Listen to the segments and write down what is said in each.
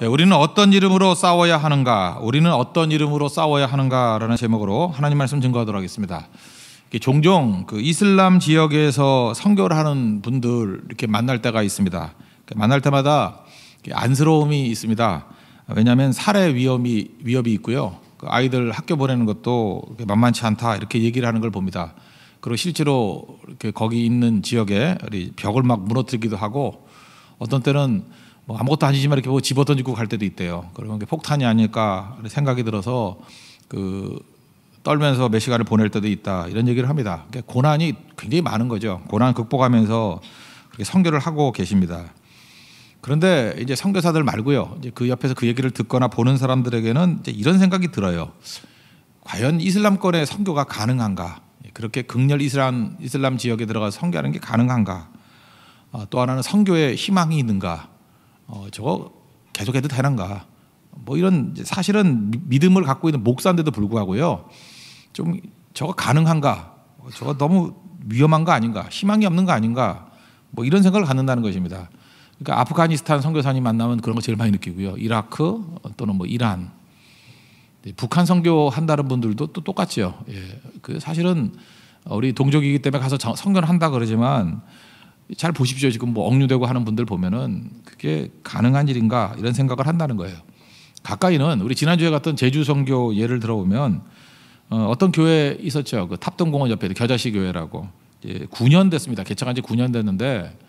우리는 어떤 이름으로 싸워야 하는가? 우리는 어떤 이름으로 싸워야 하는가라는 제목으로 하나님 말씀 증거하도록 하겠습니다. 종종 그 이슬람 지역에서 선교를 하는 분들 이렇게 만날 때가 있습니다. 만날 때마다 안쓰러움이 있습니다. 왜냐하면 살해 위협이 있고요. 그 아이들 학교 보내는 것도 만만치 않다 이렇게 얘기를 하는 걸 봅니다. 그리고 실제로 이렇게 거기 있는 지역에 벽을 막 무너뜨리기도 하고 어떤 때는 뭐 아무것도 아니지만 이렇게 집어 던지고 갈 때도 있대요. 그러면 폭탄이 아닐까 생각이 들어서 떨면서 몇 시간을 보낼 때도 있다 이런 얘기를 합니다. 그러니까 고난이 굉장히 많은 거죠. 고난 극복하면서 그렇게 선교를 하고 계십니다. 그런데 이제 선교사들 말고요, 이제 그 옆에서 그 얘기를 듣거나 보는 사람들에게는 이제 이런 생각이 들어요. 과연 이슬람권의 선교가 가능한가? 그렇게 극렬 이슬람 지역에 들어가서 선교하는 게 가능한가? 또 하나는 선교에 희망이 있는가? 저거 계속해도 되는가? 뭐 이런 사실은 믿음을 갖고 있는 목사인데도 불구하고요, 좀 저거 가능한가? 저거 너무 위험한 거 아닌가? 희망이 없는 거 아닌가? 뭐 이런 생각을 갖는다는 것입니다. 그러니까 아프가니스탄 선교사님 만나면 그런 거 제일 많이 느끼고요. 이라크 또는 뭐 이란, 북한 선교 한다는 분들도 또 똑같죠. 예, 그 사실은 우리 동족이기 때문에 가서 선교를 한다 그러지만 잘 보십시오. 지금 뭐 억류되고 하는 분들 보면은 그게 가능한 일인가 이런 생각을 한다는 거예요. 가까이는 우리 지난주에 갔던 제주 선교 예를 들어보면 어떤 교회 있었죠. 그 탑동공원 옆에 겨자씨 교회라고 9년 됐습니다. 개척한 지 9년 됐는데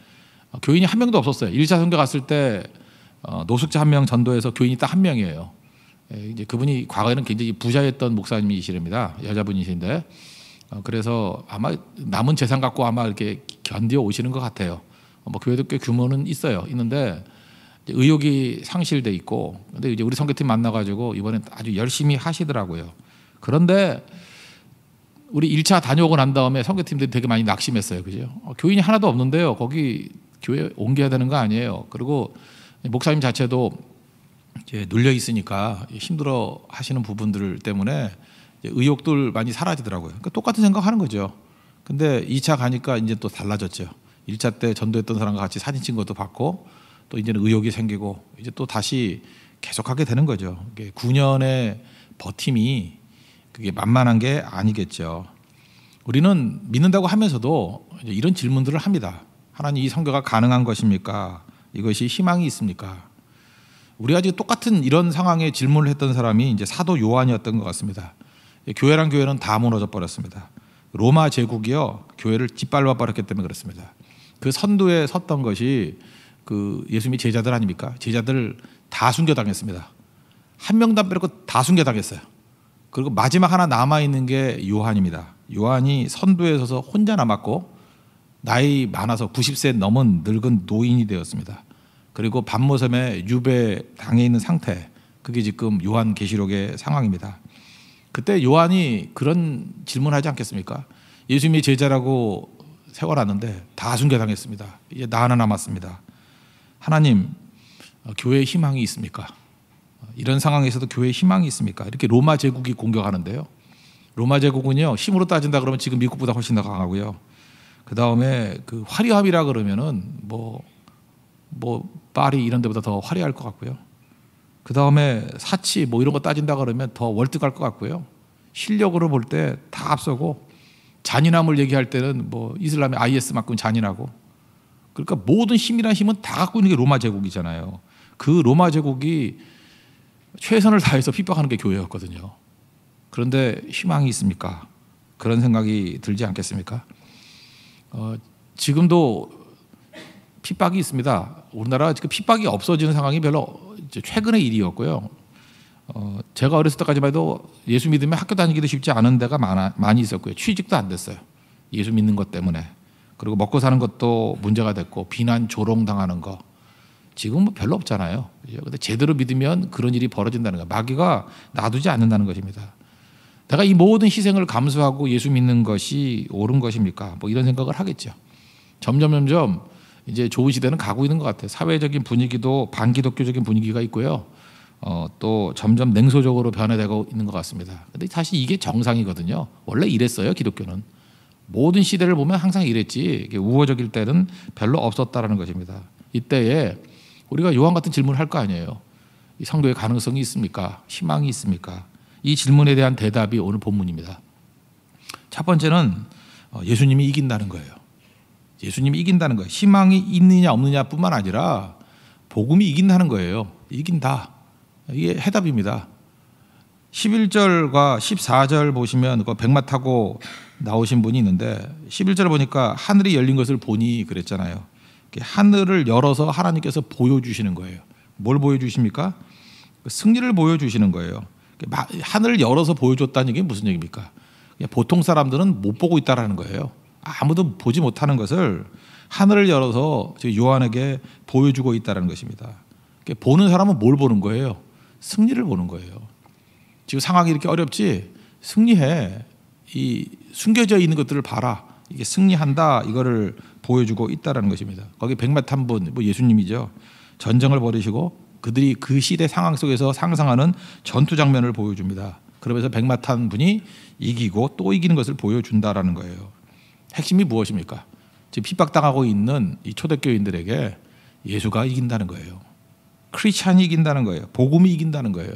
교인이 한 명도 없었어요. 1차 선교 갔을 때 노숙자 한 명 전도해서 교인이 딱 한 명이에요. 이제 그분이 과거에는 굉장히 부자였던 목사님이시랍니다. 여자분이신데 그래서 아마 남은 재산 갖고 아마 이렇게 견디어 오시는 것 같아요. 뭐 교회도 꽤 규모는 있는데 의욕이 상실돼 있고, 근데 이제 우리 선교팀 만나가지고 이번에 아주 열심히 하시더라고요. 그런데 우리 1차 다녀오고 난 다음에 선교팀들이 되게 많이 낙심했어요. 그죠? 교인이 하나도 없는데요. 거기 교회 옮겨야 되는 거 아니에요. 그리고 목사님 자체도 이제 눌려 있으니까 힘들어 하시는 부분들 때문에 의욕들 많이 사라지더라고요. 그러니까 똑같은 생각하는 거죠. 근데 2차 가니까 이제 또 달라졌죠. 1차 때 전도했던 사람과 같이 사진 찍은 것도 받고 또 이제는 의욕이 생기고 이제 또 다시 계속하게 되는 거죠. 9년의 버팀이 그게 만만한 게 아니겠죠. 우리는 믿는다고 하면서도 이런 질문들을 합니다. 하나님, 이 선교가 가능한 것입니까? 이것이 희망이 있습니까? 우리가 지금 똑같은 이런 상황에 질문을 했던 사람이 이제 사도 요한이었던 것 같습니다. 교회란 교회는 다 무너져 버렸습니다. 로마 제국이요, 교회를 짓밟아 버렸기 때문에 그렇습니다. 그 선두에 섰던 것이 그 예수님의 제자들 아닙니까? 제자들 다 순교당했습니다. 한 명도 안 빼놓고 다 순교당했어요. 그리고 마지막 하나 남아있는 게 요한입니다. 요한이 선두에 서서 혼자 남았고 나이 많아서 90세 넘은 늙은 노인이 되었습니다. 그리고 밤모섬에 유배당해 있는 상태, 그게 지금 요한계시록의 상황입니다. 그때 요한이 그런 질문하지 않겠습니까? 예수님이 제자라고 세워놨는데 다 순교당했습니다. 이제 나 하나 남았습니다. 하나님, 교회에 희망이 있습니까? 이런 상황에서도 교회에 희망이 있습니까? 이렇게 로마 제국이 공격하는데요. 로마 제국은요, 힘으로 따진다 그러면 지금 미국보다 훨씬 더 강하고요. 그 다음에 그 화려함이라 그러면은 뭐 파리 이런 데보다 더 화려할 것 같고요. 그 다음에 사치 뭐 이런 거 따진다 그러면 더 월등할 것 같고요. 실력으로 볼 때 다 앞서고, 잔인함을 얘기할 때는 뭐 이슬람의 IS만큼 잔인하고, 그러니까 모든 힘이란 힘은 다 갖고 있는 게 로마 제국이잖아요. 그 로마 제국이 최선을 다해서 핍박하는 게 교회였거든요. 그런데 희망이 있습니까? 그런 생각이 들지 않겠습니까? 지금도 핍박이 있습니다. 우리나라 지금 핍박이 없어지는 상황이 별로 최근의 일이었고요. 제가 어렸을 때까지만 해도 예수 믿으면 학교 다니기도 쉽지 않은 데가 많이 있었고요. 취직도 안 됐어요. 예수 믿는 것 때문에. 그리고 먹고 사는 것도 문제가 됐고, 비난 조롱당하는 거. 지금은 뭐 별로 없잖아요. 그런데 제대로 믿으면 그런 일이 벌어진다는 거. 마귀가 놔두지 않는다는 것입니다. 내가 이 모든 희생을 감수하고 예수 믿는 것이 옳은 것입니까? 뭐 이런 생각을 하겠죠. 점점 이제 좋은 시대는 가고 있는 것 같아요. 사회적인 분위기도 반기독교적인 분위기가 있고요. 또 점점 냉소적으로 변화되고 있는 것 같습니다. 근데 사실 이게 정상이거든요. 원래 이랬어요, 기독교는. 모든 시대를 보면 항상 이랬지, 이게 우호적일 때는 별로 없었다라는 것입니다. 이때에 우리가 요한 같은 질문을 할 거 아니에요. 이 선교의 가능성이 있습니까? 희망이 있습니까? 이 질문에 대한 대답이 오늘 본문입니다. 첫 번째는 예수님이 이긴다는 거예요. 예수님이 이긴다는 거예요. 희망이 있느냐 없느냐뿐만 아니라 복음이 이긴다는 거예요. 이긴다. 이게 해답입니다. 11절과 14절 보시면 그 백마 타고 나오신 분이 있는데 11절 보니까 하늘이 열린 것을 보니 그랬잖아요. 하늘을 열어서 하나님께서 보여주시는 거예요. 뭘 보여주십니까? 승리를 보여주시는 거예요. 하늘을 열어서 보여줬다는 게 무슨 얘기입니까? 보통 사람들은 못 보고 있다라는 거예요. 아무도 보지 못하는 것을 하늘을 열어서 요한에게 보여주고 있다는 것입니다. 보는 사람은 뭘 보는 거예요? 승리를 보는 거예요. 지금 상황이 이렇게 어렵지? 승리해. 이 숨겨져 있는 것들을 봐라. 이게 승리한다. 이거를 보여주고 있다는 것입니다. 거기 백마 탄 분, 예수님이죠. 전쟁을 벌이시고 그들이 그 시대 상황 속에서 상상하는 전투 장면을 보여줍니다. 그러면서 백마 탄 분이 이기고 또 이기는 것을 보여준다라는 거예요. 핵심이 무엇입니까? 지금 핍박당하고 있는 이 초대교인들에게 예수가 이긴다는 거예요. 크리스찬이 이긴다는 거예요. 복음이 이긴다는 거예요.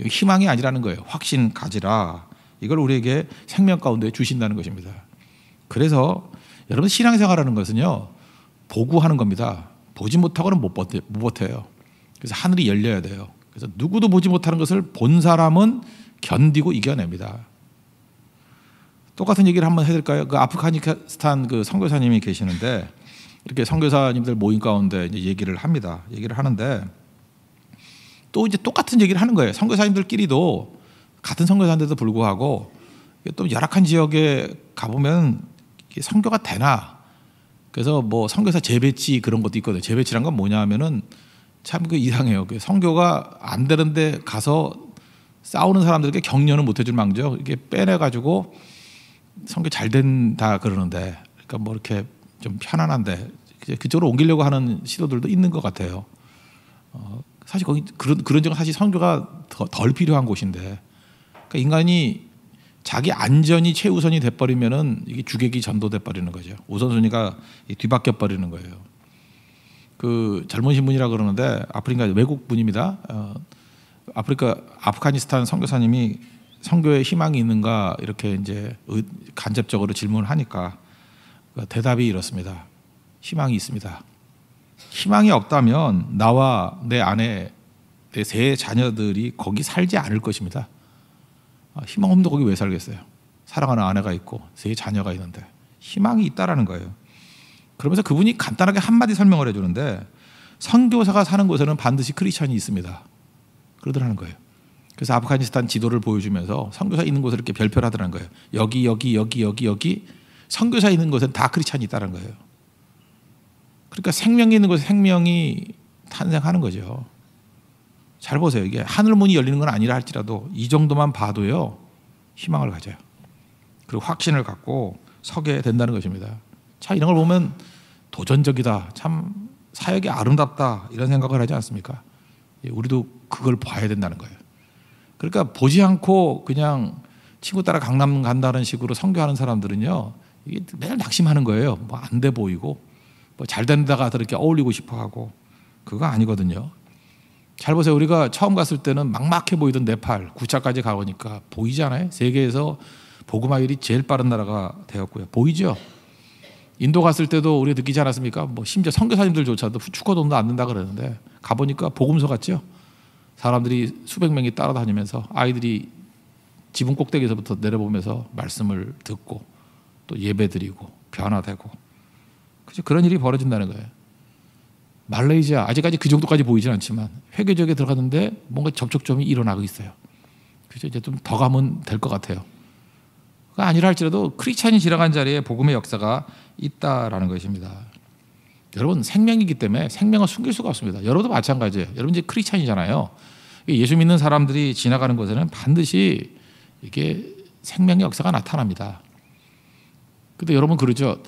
희망이 아니라는 거예요. 확신 가지라. 이걸 우리에게 생명 가운데 주신다는 것입니다. 그래서 여러분 신앙생활하는 것은요. 보고하는 겁니다. 보지 못하고는 못 버텨요. 그래서 하늘이 열려야 돼요. 그래서 누구도 보지 못하는 것을 본 사람은 견디고 이겨냅니다. 똑같은 얘기를 한번 해드릴까요? 그 아프가니스탄 그 선교사님이 계시는데 이렇게 선교사님들 모임 가운데 이제 얘기를 합니다. 얘기를 하는데 또 이제 똑같은 얘기를 하는 거예요. 선교사님들끼리도 같은 선교사인데도 불구하고 또 열악한 지역에 가보면 선교가 되나? 그래서 뭐 선교사 재배치 그런 것도 있거든요. 재배치란 건 뭐냐 하면은 참 그 이상해요. 선교가 안 되는데 가서 싸우는 사람들에게 격려는 못 해줄 망정 이게 빼내가지고 선교 잘 된다 그러는데 그러니까 뭐 이렇게 좀 편안한데 그쪽으로 옮기려고 하는 시도들도 있는 것 같아요. 사실 거기 그런 적은 사실 선교가 덜 필요한 곳인데 그러니까 인간이 자기 안전이 최우선이 돼버리면은 이게 주객이 전도돼 버리는 거죠. 우선순위가 뒤바뀌어 버리는 거예요. 그 젊으신 분이라 그러는데 아프리카 외국 분입니다. 아프가니스탄 선교사님이 선교에 희망이 있는가 이렇게 이제 간접적으로 질문을 하니까 대답이 이렇습니다. 희망이 있습니다. 희망이 없다면 나와 내 아내, 내 세 자녀들이 거기 살지 않을 것입니다. 희망 없는데 거기 왜 살겠어요? 사랑하는 아내가 있고 세 자녀가 있는데 희망이 있다라는 거예요. 그러면서 그분이 간단하게 한마디 설명을 해주는데 선교사가 사는 곳에는 반드시 크리스찬이 있습니다. 그러더라는 거예요. 그래서 아프가니스탄 지도를 보여주면서 선교사 있는 곳을 이렇게 별표를 하더라는 거예요. 여기 선교사 있는 곳에는 다 크리스찬이 있다는 거예요. 그러니까 생명이 있는 곳에 생명이 탄생하는 거죠. 잘 보세요. 이게 하늘문이 열리는 건 아니라 할지라도 이 정도만 봐도요. 희망을 가져요. 그리고 확신을 갖고 서게 된다는 것입니다. 참 이런 걸 보면 도전적이다. 참 사역이 아름답다. 이런 생각을 하지 않습니까? 우리도 그걸 봐야 된다는 거예요. 그러니까 보지 않고 그냥 친구 따라 강남 간다는 식으로 선교하는 사람들은요. 이게 매일 낙심하는 거예요. 뭐 안 돼 보이고 뭐 잘 된다가 이렇게 어울리고 싶어하고 그거 아니거든요. 잘 보세요. 우리가 처음 갔을 때는 막막해 보이던 네팔 9차까지 가보니까 보이잖아요. 세계에서 복음화율이 제일 빠른 나라가 되었고요. 보이죠? 인도 갔을 때도 우리가 느끼지 않았습니까? 뭐 심지어 선교사님들조차도 축구돈도 안 든다 그러는데 가보니까 복음서 같죠? 사람들이 수백 명이 따라다니면서 아이들이 지붕 꼭대기에서부터 내려보면서 말씀을 듣고 또 예배드리고 변화되고 그죠? 그런 일이 벌어진다는 거예요. 말레이시아 아직까지 그 정도까지 보이진 않지만 회계 지역에 들어갔는데 뭔가 접촉점이 일어나고 있어요. 그죠? 이제 좀 더 가면 될 것 같아요. 그가 아니라 할지라도 크리스찬이 지나간 자리에 복음의 역사가 있다라는 것입니다. 여러분 생명이기 때문에 생명을 숨길 수가 없습니다. 여러분도 마찬가지예요. 여러분 이제 크리스찬이잖아요. 예수 믿는 사람들이 지나가는 곳에는 반드시 이게 생명의 역사가 나타납니다. 근데 여러분 그러죠.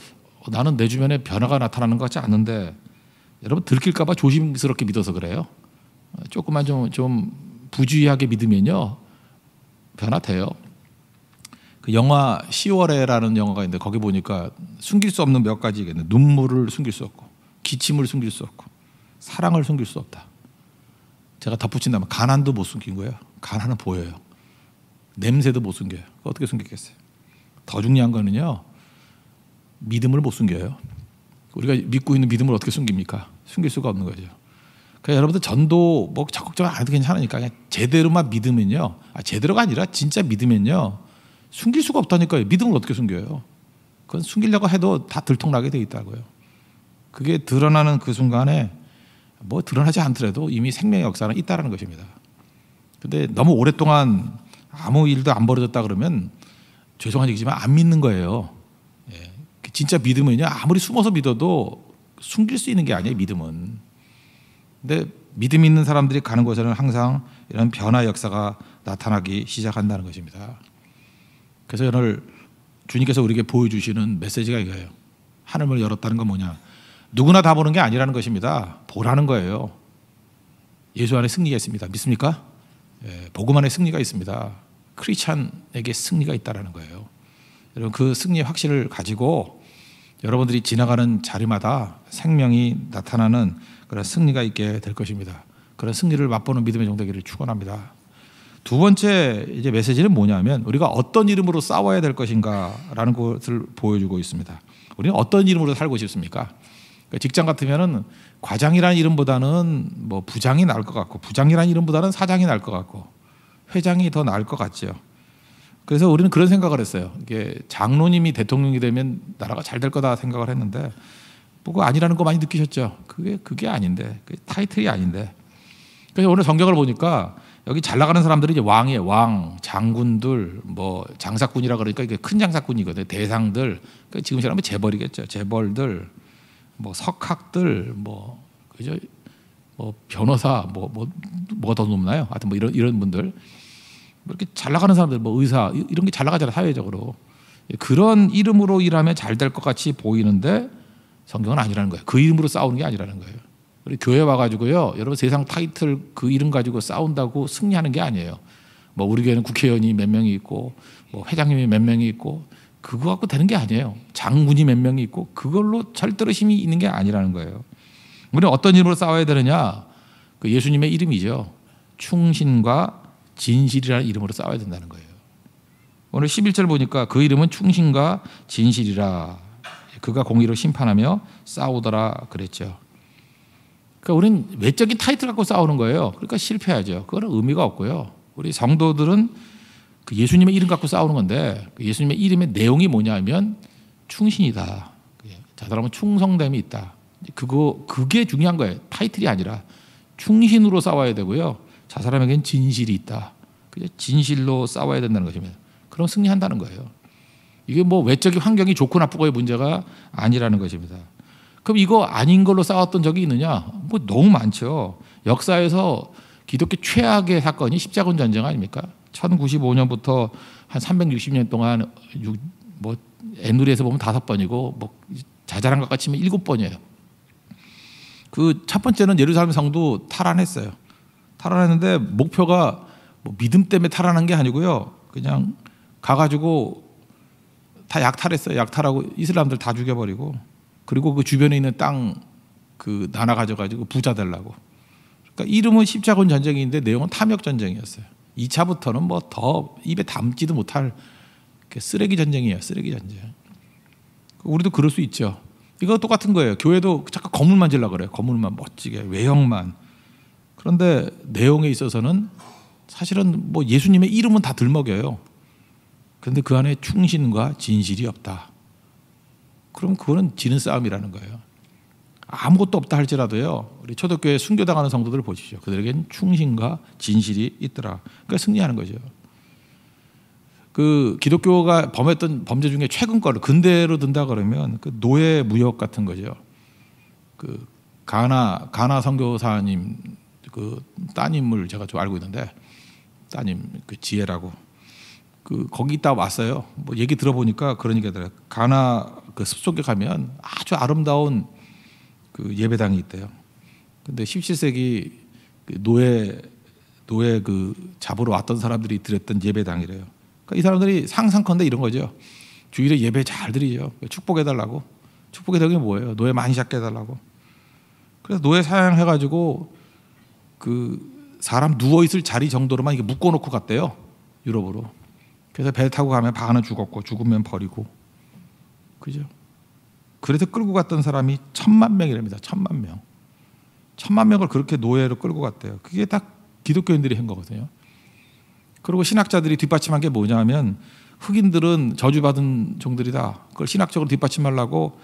나는 내 주변에 변화가 나타나는 것 같지 않는데 여러분 들킬까 봐 조심스럽게 믿어서 그래요. 조금만 좀 부주의하게 믿으면요. 변화돼요. 그 영화 10월에라는 영화가 있는데 거기 보니까 숨길 수 없는 몇 가지 있겠네. 눈물을 숨길 수 없고 기침을 숨길 수 없고 사랑을 숨길 수 없다. 제가 덧붙인다면 가난도 못 숨긴 거예요. 가난은 보여요. 냄새도 못 숨겨요. 어떻게 숨기겠어요? 더 중요한 거는요, 믿음을 못 숨겨요. 우리가 믿고 있는 믿음을 어떻게 숨깁니까? 숨길 수가 없는 거죠. 그러니까 여러분들 전도 뭐 적극적으로 안 해도 괜찮으니까 그냥 제대로만 믿으면요, 제대로가 아니라 진짜 믿으면요, 숨길 수가 없다니까요. 믿음을 어떻게 숨겨요? 그건 숨기려고 해도 다 들통나게 돼 있다고요. 그게 드러나는 그 순간에 뭐 드러나지 않더라도 이미 생명의 역사는 있다라는 것입니다. 근데 너무 오랫동안 아무 일도 안 벌어졌다 그러면 죄송한 얘기지만 안 믿는 거예요. 예. 진짜 믿음은요, 아무리 숨어서 믿어도 숨길 수 있는 게 아니에요, 믿음은. 근데 믿음 있는 사람들이 가는 곳에는 항상 이런 변화 역사가 나타나기 시작한다는 것입니다. 그래서 오늘 주님께서 우리에게 보여주시는 메시지가 이거예요. 하늘문을 열었다는 건 뭐냐? 누구나 다 보는 게 아니라는 것입니다. 보라는 거예요. 예수 안에 승리가 있습니다. 믿습니까? 예, 복음 안에 승리가 있습니다. 크리스찬에게 승리가 있다는 거예요. 여러분, 그 승리의 확신을 가지고 여러분들이 지나가는 자리마다 생명이 나타나는 그런 승리가 있게 될 것입니다. 그런 승리를 맛보는 믿음의 종되기를 축원합니다. 두 번째 이제 메시지는 뭐냐면, 우리가 어떤 이름으로 싸워야 될 것인가라는 것을 보여주고 있습니다. 우리는 어떤 이름으로 살고 싶습니까? 직장 같으면은 과장이라는 이름보다는 뭐 부장이 나을 것 같고, 부장이라는 이름보다는 사장이 나을 것 같고, 회장이 더 나을 것 같죠. 그래서 우리는 그런 생각을 했어요. 이게 장로님이 대통령이 되면 나라가 잘 될 거다 생각을 했는데, 그거 아니라는 거 많이 느끼셨죠? 그게 아닌데, 그게 타이틀이 아닌데. 그래서 오늘 성경을 보니까 여기 잘 나가는 사람들이 이제 왕이에요. 왕, 장군들, 뭐 장사꾼이라 그러니까 이게 큰 장사꾼이거든요. 대상들. 그러니까 지금 사람은 재벌이겠죠. 재벌들, 뭐 석학들, 뭐 그죠? 뭐 변호사, 뭐가 더 높나요? 하여튼 뭐 이런 분들, 이렇게 잘 나가는 사람들, 뭐 의사, 이런 게 잘 나가잖아요, 사회적으로. 그런 이름으로 일하면 잘 될 것 같이 보이는데 성경은 아니라는 거예요. 그 이름으로 싸우는 게 아니라는 거예요. 우리 교회 와가지고요, 여러분 세상 타이틀 그 이름 가지고 싸운다고 승리하는 게 아니에요. 뭐 우리 교회는 국회의원이 몇 명이 있고, 뭐 회장님이 몇 명이 있고, 그거 갖고 되는 게 아니에요. 장군이 몇 명이 있고, 그걸로 절대로 힘이 있는 게 아니라는 거예요. 우리는 어떤 이름으로 싸워야 되느냐? 그 예수님의 이름이죠. 충신과 진실이라는 이름으로 싸워야 된다는 거예요. 오늘 11절 보니까 그 이름은 충신과 진실이라, 그가 공의로 심판하며 싸우더라 그랬죠. 그러니까 우리는 외적인 타이틀 갖고 싸우는 거예요. 그러니까 실패하죠. 그거는 의미가 없고요. 우리 성도들은 그 예수님의 이름 갖고 싸우는 건데, 그 예수님의 이름의 내용이 뭐냐면 충신이다. 자, 사람은 충성됨이 있다. 그게 중요한 거예요. 타이틀이 아니라 충신으로 싸워야 되고요. 자, 사람에게는 진실이 있다. 진실로 싸워야 된다는 것입니다. 그럼 승리한다는 거예요. 이게 뭐 외적인 환경이 좋고 나쁘고의 문제가 아니라는 것입니다. 그럼 이거 아닌 걸로 싸웠던 적이 있느냐? 뭐 너무 많죠. 역사에서 기독교 최악의 사건이 십자군 전쟁 아닙니까? 1095년부터 한 360년 동안 뭐 애누리에서 보면 5번이고, 뭐 자잘한 것 같이 치면 7번이에요. 그 첫 번째는 예루살렘 성도 탈환했어요. 탈환했는데 목표가 뭐 믿음 때문에 탈환한 게 아니고요. 그냥 가가지고 다 약탈했어요. 약탈하고 이슬람들 다 죽여버리고, 그리고 그 주변에 있는 땅 그 나눠 가져가지고 부자 되려고. 그러니까 이름은 십자군 전쟁인데 내용은 탐욕 전쟁이었어요. 2차부터는 뭐 더 입에 담지도 못할 쓰레기 전쟁이에요. 쓰레기 전쟁. 우리도 그럴 수 있죠. 이거 똑같은 거예요. 교회도 자꾸 건물만 지으려고 그래요. 건물만 멋지게, 외형만. 그런데 내용에 있어서는 사실은 뭐 예수님의 이름은 다 들먹여요. 그런데 그 안에 충신과 진실이 없다. 그럼 그거는 지는 싸움이라는 거예요. 아무것도 없다 할지라도요, 우리 초대교회 순교당하는 성도들 보십시오. 그들에게는 충신과 진실이 있더라. 그러니까 승리하는 거죠. 그 기독교가 범했던 범죄 중에 최근 거를 근대로 든다 그러면 그 노예 무역 같은 거죠. 그 가나 선교사님 그 따님을 제가 좀 알고 있는데, 따님 그 지혜라고, 그 거기 있다 왔어요. 뭐 얘기 들어보니까 그런 얘기더라고요. 가나 그 숲속에 가면 아주 아름다운 그 예배당이 있대요. 근데 17세기 그 노예 그 잡으러 왔던 사람들이 드렸던 예배당이래요. 그러니까 이 사람들이 상상컨대 이런 거죠. 주일에 예배 잘 드리죠. 축복해달라고. 축복해달라는 게 뭐예요? 노예 많이 잡게 해달라고. 그래서 노예 사양해가지고 그 사람 누워 있을 자리 정도로만 이게 묶어놓고 갔대요, 유럽으로. 그래서 배 타고 가면 반은 죽었고 죽으면 버리고, 그죠? 그래서 끌고 갔던 사람이 1,000만 명이랍니다. 1,000만 명. 1,000만 명을 그렇게 노예로 끌고 갔대요. 그게 다 기독교인들이 한 거거든요. 그리고 신학자들이 뒷받침한 게 뭐냐면, 흑인들은 저주받은 종들이다. 그걸 신학적으로 뒷받침하려고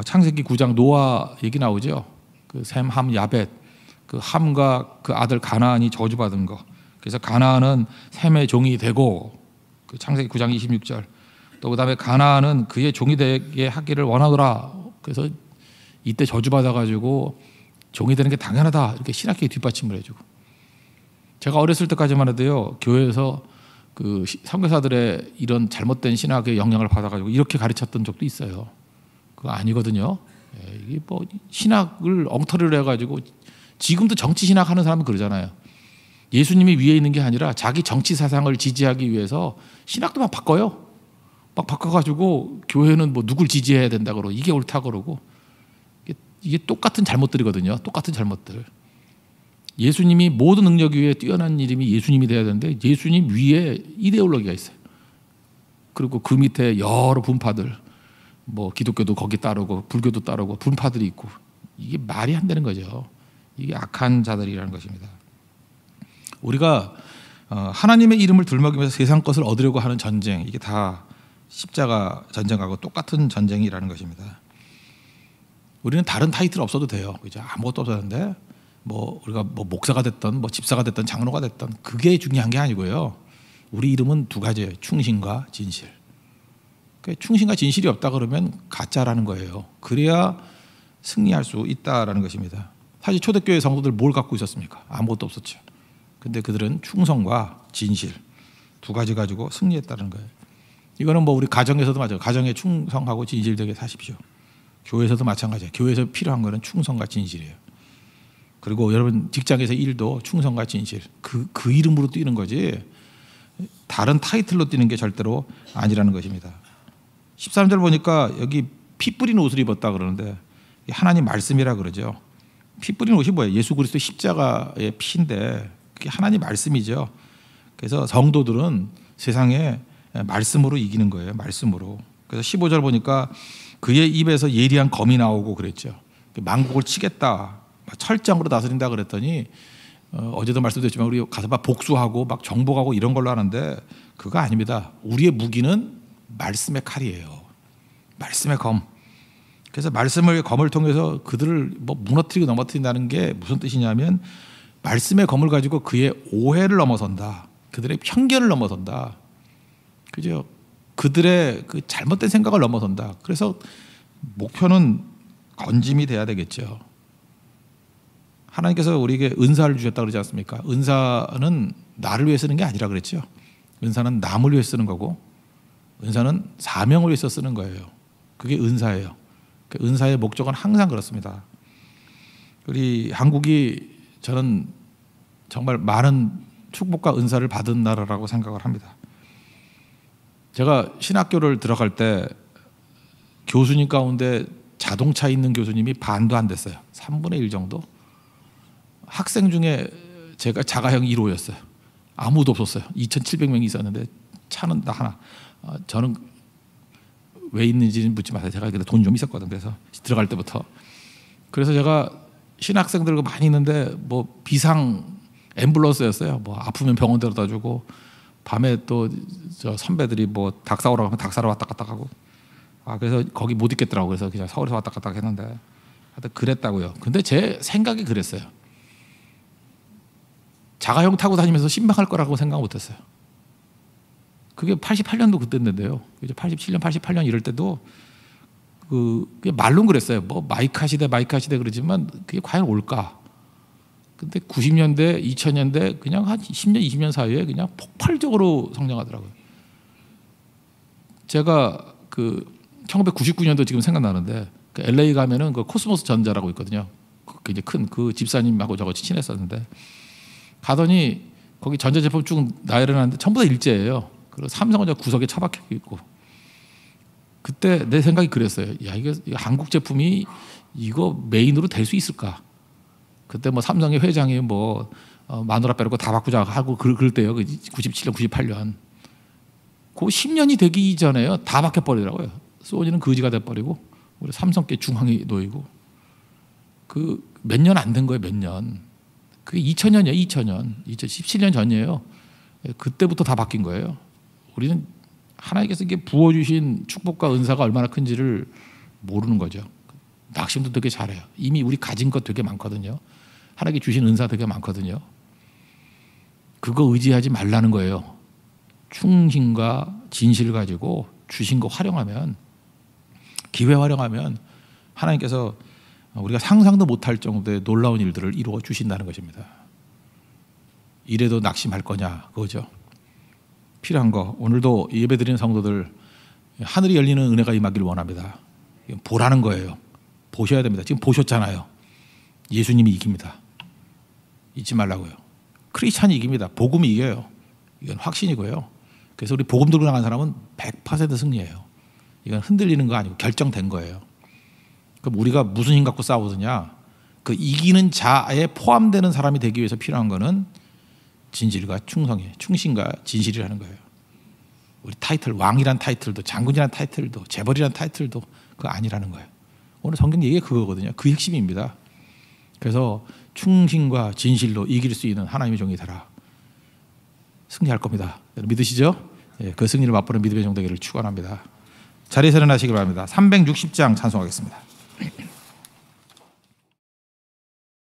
창세기 9장 노아 얘기 나오죠. 그 셈, 함, 야벳, 그 함과 그 아들 가나안이 저주받은 거. 그래서 가나안은 셈의 종이 되고, 그 창세기 9장 26절. 또 그다음에 가나안은 그의 종이 되게 하기를 원하더라. 그래서 이때 저주받아가지고 종이 되는 게 당연하다. 이렇게 신학계에 뒷받침을 해주고. 제가 어렸을 때까지만 해도요, 교회에서 그 선교사들의 이런 잘못된 신학의 영향을 받아가지고 이렇게 가르쳤던 적도 있어요. 그거 아니거든요. 이게 뭐 신학을 엉터리로 해가지고, 지금도 정치 신학 하는 사람은 그러잖아요. 예수님이 위에 있는 게 아니라 자기 정치 사상을 지지하기 위해서 신학도 막 바꿔요. 막 바꿔가지고 교회는 뭐 누굴 지지해야 된다 그러고 이게 옳다 그러고, 이게 똑같은 잘못들이거든요. 똑같은 잘못들. 예수님이 모든 능력 위에 뛰어난 이름이 예수님이 돼야 되는데, 예수님 위에 이데올로기가 있어요. 그리고 그 밑에 여러 분파들, 뭐 기독교도 거기 따르고 불교도 따르고 분파들이 있고, 이게 말이 안 되는 거죠. 이게 악한 자들이라는 것입니다. 우리가 하나님의 이름을 들먹이면서 세상 것을 얻으려고 하는 전쟁, 이게 다 십자가 전쟁하고 똑같은 전쟁이라는 것입니다. 우리는 다른 타이틀 없어도 돼요. 그죠? 아무것도 없었는데 뭐 우리가 뭐 목사가 됐던 뭐 집사가 됐던 장로가 됐던, 그게 중요한 게 아니고요. 우리 이름은 두 가지예요. 충신과 진실. 충신과 진실이 없다 그러면 가짜라는 거예요. 그래야 승리할 수 있다라는 것입니다. 사실 초대교회 성도들 뭘 갖고 있었습니까? 아무것도 없었죠. 근데 그들은 충성과 진실 두 가지 가지고 승리했다는 거예요. 이거는 뭐 우리 가정에서도 맞아요. 가정에 충성하고 진실되게 사십시오. 교회에서도 마찬가지예요. 교회에서 필요한 거는 충성과 진실이에요. 그리고 여러분 직장에서 일도 충성과 진실, 그 이름으로 뛰는 거지 다른 타이틀로 뛰는 게 절대로 아니라는 것입니다. 13절 보니까 여기 피 뿌린 옷을 입었다 그러는데, 하나님 말씀이라 그러죠. 피 뿌린 옷이 뭐예요? 예수 그리스도 십자가의 피인데 그게 하나님 말씀이죠. 그래서 성도들은 세상에 말씀으로 이기는 거예요. 말씀으로. 그래서 15절 보니까 그의 입에서 예리한 검이 나오고 그랬죠. 만국을 치겠다, 철장으로 다스린다 그랬더니, 어제도 말씀드렸지만 우리 가서 막 복수하고 막 정복하고 이런 걸로 하는데 그거 아닙니다. 우리의 무기는 말씀의 칼이에요. 말씀의 검. 그래서 말씀의 검을 통해서 그들을 뭐 무너뜨리고 넘어뜨린다는 게 무슨 뜻이냐면, 말씀의 검을 가지고 그의 오해를 넘어선다. 그들의 편견을 넘어선다. 그죠? 그들의 그 잘못된 생각을 넘어선다. 그래서 목표는 건짐이 돼야 되겠죠. 하나님께서 우리에게 은사를 주셨다고 그러지 않습니까? 은사는 나를 위해 쓰는 게 아니라 그랬죠. 은사는 남을 위해 쓰는 거고, 은사는 사명을 위해서 쓰는 거예요. 그게 은사예요. 그 은사의 목적은 항상 그렇습니다. 우리 한국이 저는 정말 많은 축복과 은사를 받은 나라라고 생각을 합니다. 제가 신학교를 들어갈 때 교수님 가운데 자동차 있는 교수님이 반도 안 됐어요. 3분의 1 정도. 학생 중에 제가 자가형 1호였어요. 아무도 없었어요. 2,700명이 있었는데 차는 나 하나. 저는 왜 있는지는 묻지 마세요. 제가 그때 돈이 좀 있었거든. 그래서 들어갈 때부터. 그래서 제가 신학생들과 많이 있는데 뭐 비상 앰뷸런스였어요. 뭐 아프면 병원 데려다 주고, 밤에 또 저 선배들이 뭐 닭 사오라고 하면 닭 사러 왔다 갔다 가고. 그래서 거기 못 있겠더라고. 그래서 그냥 서울에서 왔다 갔다 했는데, 하여튼 그랬다고요. 근데 제 생각이 그랬어요. 자가용 타고 다니면서 신방할 거라고 생각 못했어요. 그게 88년도 그때인데요. 87년, 88년 이럴 때도 그게 말로는 그랬어요. 뭐 마이카 시대 그러지만 그게 과연 올까? 근데 90년대, 2000년대 그냥 한 10년, 20년 사이에 그냥 폭발적으로 성장하더라고요. 제가 그 1999년도 지금 생각나는데, 그 LA 가면은 그 코스모스 전자라고 있거든요. 그 이제 큰 그 집사님하고 저거 친했었는데, 가더니 거기 전자제품 쭉 나열해놨는데 전부 다 일제예요. 그리고 삼성은 저 구석에 처박혀 있고. 그때 내 생각이 그랬어요. 야, 이거 한국 제품이 이거 메인으로 될 수 있을까? 그때 뭐 삼성의 회장이 뭐 마누라 빼놓고 다 바꾸자 하고 그럴 때요. 97년, 98년. 그 10년이 되기 전에요. 다 바뀌어버리더라고요. 소니는 거지가 돼버리고 우리 삼성께 중앙이 놓이고 그 몇 년 안 된 거예요. 몇 년. 그게 2000년이에요. 2017년 전이에요. 그때부터 다 바뀐 거예요. 우리는 하나님께서 이게 부어주신 축복과 은사가 얼마나 큰지를 모르는 거죠. 낙심도 되게 잘해요. 이미 우리 가진 것 되게 많거든요. 하나님께 주신 은사 되게 많거든요. 그거 의지하지 말라는 거예요. 충신과 진실을 가지고 주신 거 활용하면, 기회 활용하면 하나님께서 우리가 상상도 못할 정도의 놀라운 일들을 이루어 주신다는 것입니다. 이래도 낙심할 거냐 그거죠. 필요한 거, 오늘도 예배드리는 성도들 하늘이 열리는 은혜가 임하기를 원합니다. 보라는 거예요. 보셔야 됩니다. 지금 보셨잖아요. 예수님이 이깁니다. 잊지 말라고요. 크리스찬이 이깁니다. 복음이 이겨요. 이건 확신이고요. 그래서 우리 복음 들고 나간 사람은 100% 승리예요. 이건 흔들리는 거 아니고 결정된 거예요. 그럼 우리가 무슨 힘 갖고 싸우느냐? 그 이기는 자에 포함되는 사람이 되기 위해서 필요한 거는 진실과 충성이에요. 충신과 진실이라는 거예요. 우리 타이틀, 왕이란 타이틀도, 장군이란 타이틀도, 재벌이란 타이틀도 그거 아니라는 거예요. 오늘 성경 얘기가 그거거든요. 그 핵심입니다. 그래서 충신과 진실로 이길 수 있는 하나님의 종이 되라. 승리할 겁니다. 믿으시죠? 예, 그 승리를 맛보는 믿음의 종 되기를 축원합니다. 자리에서 일어나시기 바랍니다. 360장 찬송하겠습니다.